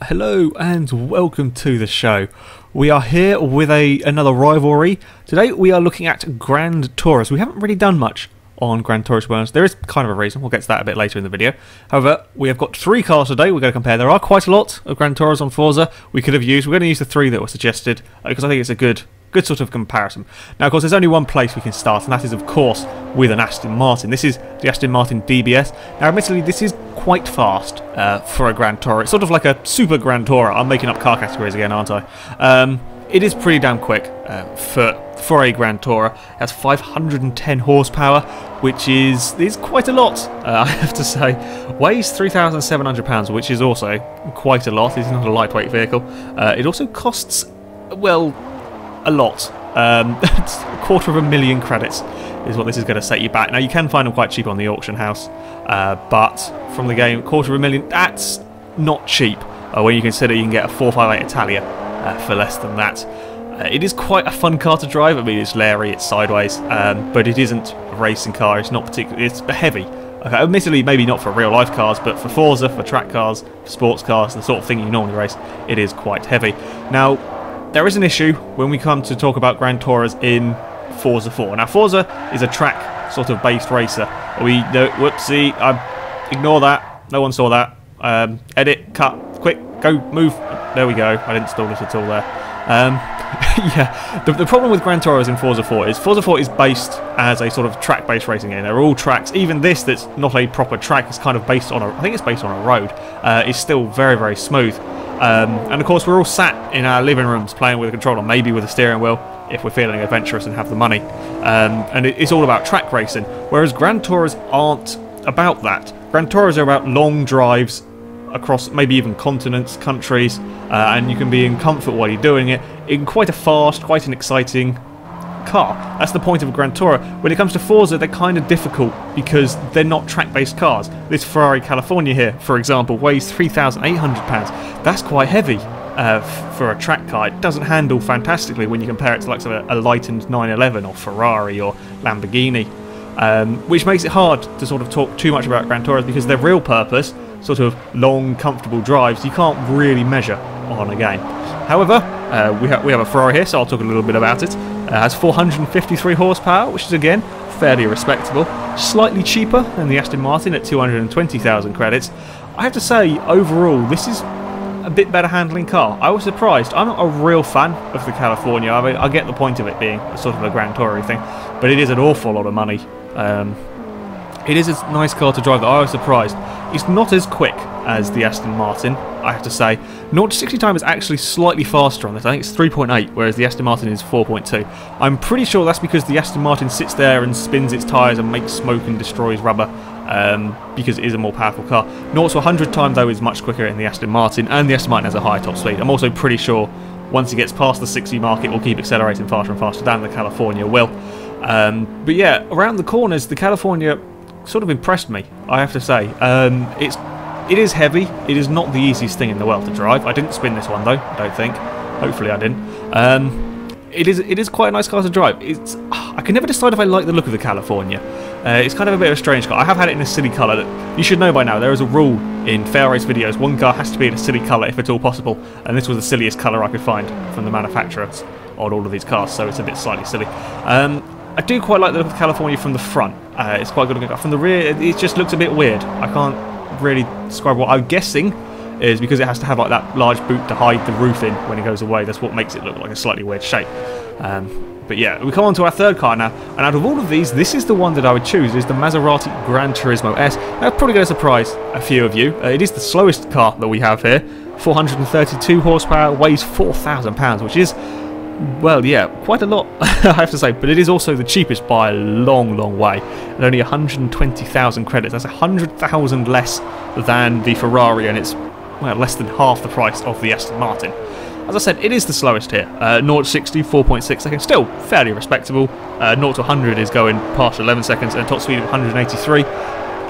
Hello and welcome to the show. We are here with another rivalry. Today we are looking at Grand Tours. We haven't really done much on Grand Tours. There is kind of a reason, we'll get to that a bit later in the video. However, we have got 3 cars today we're going to compare. There are quite a lot of Grand Tours on Forza we could have used. We're going to use the 3 that were suggested because I think it's a good sort of comparison. Now, of course, there's only one place we can start, and that is, of course, with an Aston Martin. This is the Aston Martin DBS. Now, admittedly, this is quite fast for a Grand Tourer. It's sort of like a super Grand Tourer. I'm making up car categories again, aren't I? It is pretty damn quick for a Grand Tourer. It has 510 horsepower, which is quite a lot, I have to say. Weighs 3,700 pounds, which is also quite a lot. It's not a lightweight vehicle. It also costs, well, a lot. It's $250,000 credits is what this is going to set you back. Now, you can find them quite cheap on the auction house, but from the game, $250,000, that's not cheap when you consider you can get a 458 Italia for less than that. It is quite a fun car to drive. I mean, it's leery, it's sideways, but it isn't a racing car. It's not particularly. It's heavy. Okay, admittedly, maybe not for real life cars, but for Forza, for track cars, for sports cars, the sort of thing you normally race, it is quite heavy. Now, there is an issue when we come to talk about Grand Tours in Forza 4. Now, Forza is a track sort of based racer. Whoopsie, ignore that. No one saw that. Edit, cut, quick, go, move. There we go. I didn't stall it at all there. Yeah, the problem with Grand Tours in Forza 4 is Forza 4 is based as a sort of track-based racing game. They're all tracks. Even this, that's not a proper track, is kind of based on I think it's based on a road. It's still very, very smooth. And of course, we're all sat in our living rooms playing with a controller, maybe with a steering wheel, if we're feeling adventurous and have the money. And it's all about track racing. Whereas Grand Tours aren't about that. Grand Tours are about long drives across maybe even continents, countries, and you can be in comfort while you're doing it in quite a fast, quite an exciting car. That's the point of a Grand Tourer. When it comes to Forza, they're kind of difficult because they're not track-based cars. This Ferrari California here, for example, weighs 3,800 pounds. That's quite heavy for a track car. It doesn't handle fantastically when you compare it to like a lightened 911 or Ferrari or Lamborghini, which makes it hard to sort of talk too much about Grand Tours because their real purpose, sort of long, comfortable drives, you can't really measure on a game. However, we have a Ferrari here, so I'll talk a little bit about it. It has 453 horsepower, which is again fairly respectable. Slightly cheaper than the Aston Martin at 220,000 credits. I have to say, overall, this is a bit better handling car. I was surprised. I'm not a real fan of the California. I mean, I get the point of it being sort of a Grand Tourer thing, but it is an awful lot of money. It is a nice car to drive, though. I was surprised. It's not as quick as the Aston Martin, I have to say. 0 to 60 time is actually slightly faster on this. I think it's 3.8, whereas the Aston Martin is 4.2. I'm pretty sure that's because the Aston Martin sits there and spins its tyres and makes smoke and destroys rubber, because it is a more powerful car. 0 to 100 time, though, is much quicker in the Aston Martin, and the Aston Martin has a higher top speed. I'm also pretty sure once it gets past the 60 mark, it will keep accelerating faster and faster than the California will. But yeah, around the corners, the California sort of impressed me, I have to say. It is heavy. It is not the easiest thing in the world to drive. I didn't spin this one though, I don't think. Hopefully I didn't. It is quite a nice car to drive. I can never decide if I like the look of the California. It's kind of a bit of a strange car. I have had it in a silly colour. That you should know by now, there is a rule in FailRace videos. One car has to be in a silly colour if at all possible, and this was the silliest colour I could find from the manufacturers on all of these cars, so it's a bit slightly silly. I do quite like the look of California from the front. It's quite good looking. From the rear, it just looks a bit weird. I can't really describe what I'm guessing is because it has to have like that large boot to hide the roof in when it goes away. That's what makes it look like a slightly weird shape. But yeah, we come on to our third car now, and out of all of these, this is the one that I would choose. Is the Maserati Gran Turismo S. That's probably going to surprise a few of you. It is the slowest car that we have here. 432 horsepower, weighs 4,000 pounds, which is, well, yeah, quite a lot, I have to say, but it is also the cheapest by a long, long way, at only 120,000 credits. That's 100,000 less than the Ferrari, and it's, well, less than half the price of the Aston Martin. As I said, it is the slowest here. 0 to 60, 4.6 seconds, still fairly respectable. 0 to 100 is going past 11 seconds, and a top speed of 183.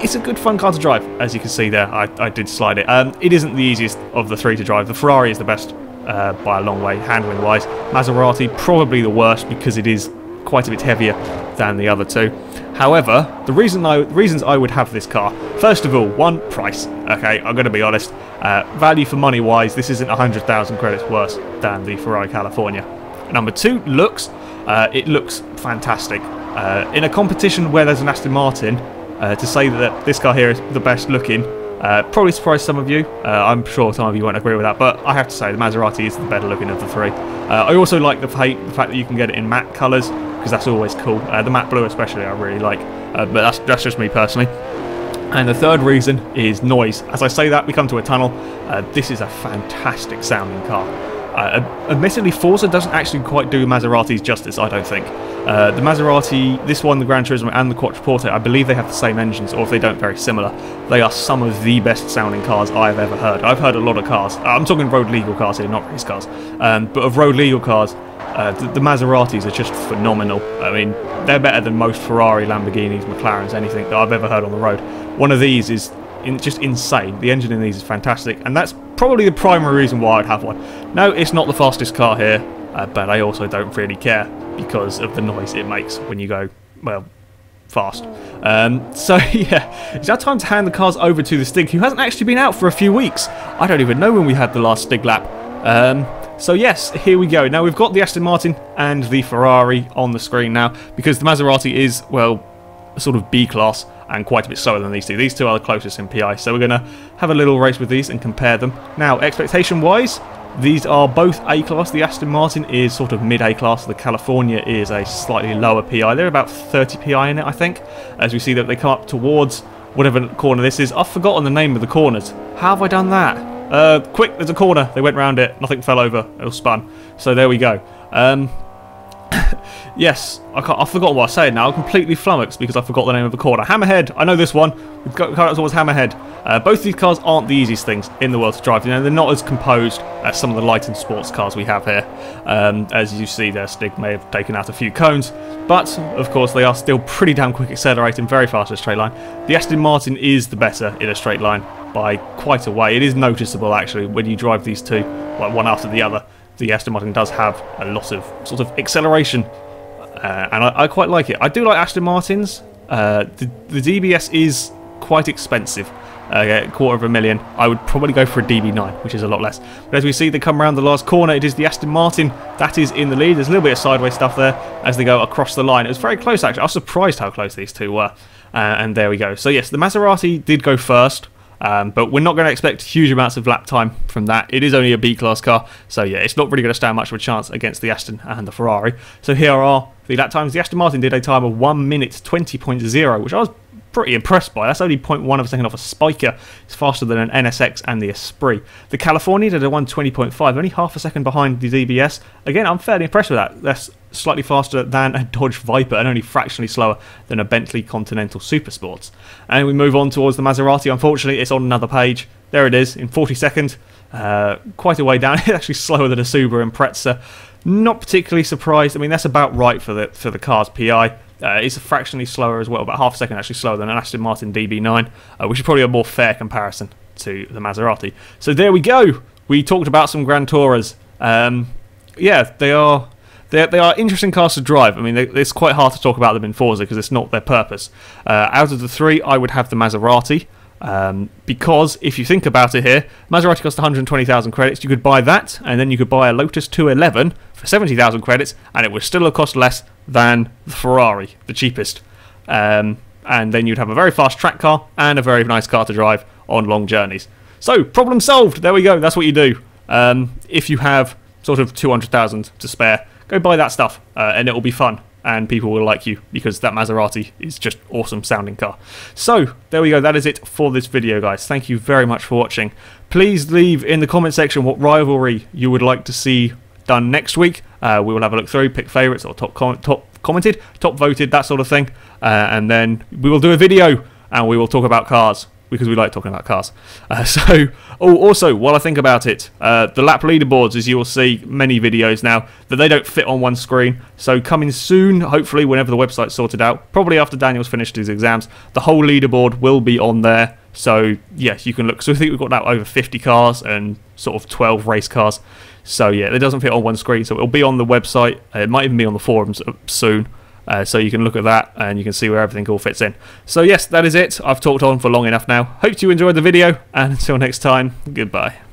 It's a good fun car to drive, as you can see there. I did slide it. It isn't the easiest of the 3 to drive. The Ferrari is the best by a long way, handling wise. Maserati probably the worst because it is quite a bit heavier than the other two. However, the reasons I would have this car, first of all, one, price. Okay, I'm going to be honest. Value for money wise, this isn't 100,000 credits worse than the Ferrari California. Number two, looks. It looks fantastic. In a competition where there's an Aston Martin, to say that this car here is the best looking, probably surprise some of you. I'm sure some of you won't agree with that, but I have to say the Maserati is the better looking of the three. I also like the fact that you can get it in matte colours, because that's always cool. The matte blue especially I really like, but that's just me personally. And the third reason is noise. As I say that, we come to a tunnel. This is a fantastic sounding car. Admittedly, Forza doesn't actually quite do Maserati's justice, I don't think. The Maserati, this one, the Gran Turismo and the Quattroporte, I believe they have the same engines, or if they don't, very similar. They are some of the best sounding cars I've ever heard. I've heard a lot of cars. I'm talking road legal cars here, not race cars. But of road legal cars, the Maseratis are just phenomenal. I mean, they're better than most Ferrari, Lamborghinis, McLarens, anything that I've ever heard on the road. One of these is just insane. The engine in these is fantastic, and that's probably the primary reason why I'd have one. No, it's not the fastest car here, but I also don't really care because of the noise it makes when you go, well, fast. So yeah, it's now time to hand the cars over to the Stig, who hasn't actually been out for a few weeks. I don't even know when we had the last Stig lap. So yes, here we go. Now we've got the Aston Martin and the Ferrari on the screen now, because the Maserati is, well, sort of B-class and quite a bit slower than these two. These two are the closest in PI, so we're going to have a little race with these and compare them. Now, expectation-wise, these are both A-class. The Aston Martin is sort of mid-A-class. The California is a slightly lower PI. They're about 30 PI in it, I think, as we see that they come up towards whatever corner this is. I've forgotten the name of the corners. How have I done that? Quick, there's a corner. They went round it. Nothing fell over. It was spun. So there we go. Yes, I forgot what I said now. I'm completely flummoxed because I forgot the name of the corner. Hammerhead, I know this one. We've got car towards Hammerhead. Both of these cars aren't the easiest things in the world to drive. You know, they're not as composed as some of the light and sports cars we have here. As you see, their Stig may have taken out a few cones, but of course they are still pretty damn quick accelerating, very fast in a straight line. The Aston Martin is the better in a straight line by quite a way. It is noticeable actually when you drive these two, like one after the other. The Aston Martin does have a lot of sort of acceleration, and I quite like it. I do like Aston Martins. The DBS is quite expensive, $250,000. I would probably go for a DB9, which is a lot less. But as we see, they come around the last corner. It is the Aston Martin that is in the lead. There's a little bit of sideways stuff there as they go across the line. It was very close actually. I was surprised how close these two were, and there we go. So yes, the Maserati did go first. But we're not going to expect huge amounts of lap time from that. It is only a B-class car, so yeah, it's not really going to stand much of a chance against the Aston and the Ferrari. So here are the lap times. The Aston Martin did a time of 1 minute 20.0, which I was pretty impressed by. That's only 0.1 of a second off a spiker. It's faster than an NSX and the Esprit. The California did a 1:20.5, only half a second behind the DBS. Again, I'm fairly impressed with that. That's slightly faster than a Dodge Viper and only fractionally slower than a Bentley Continental Supersports. And we move on towards the Maserati. Unfortunately, it's on another page. There it is in 40 seconds. Quite a way down. It's actually slower than a Subaru Impreza. Not particularly surprised. I mean, that's about right for the car's PI. It's fractionally slower as well, about half a second actually slower than an Aston Martin DB9, which is probably a more fair comparison to the Maserati. So there we go. We talked about some Grand Tourers. Yeah, they are interesting cars to drive. I mean, it's quite hard to talk about them in Forza because it's not their purpose. Out of the three, I would have the Maserati. Because if you think about it here, Maserati cost 120,000 credits. You could buy that, and then you could buy a Lotus 211 for 70,000 credits, and it would still have cost less than the Ferrari, the cheapest. And then you'd have a very fast track car and a very nice car to drive on long journeys. So, problem solved. There we go. That's what you do. If you have sort of 200,000 to spare, go buy that stuff, and it will be fun. And people will like you because that Maserati is just awesome sounding car. So there we go, that is it for this video, guys. Thank you very much for watching. Please leave in the comment section what rivalry you would like to see done next week. We will have a look through, pick favourites or top commented, top voted, that sort of thing, and then we will do a video and we will talk about cars, because we like talking about cars. Also, while I think about it, the lap leaderboards, as you will see many videos now, that they don't fit on one screen. So coming soon, hopefully, whenever the website's sorted out, probably after Daniel's finished his exams, the whole leaderboard will be on there. So yes, you can look. So I think we've got now over 50 cars and sort of 12 race cars. So yeah, it doesn't fit on one screen. So it'll be on the website. It might even be on the forums soon. So you can look at that and you can see where everything all fits in. So yes, that is it. I've talked on for long enough now. Hope you enjoyed the video, and until next time, goodbye.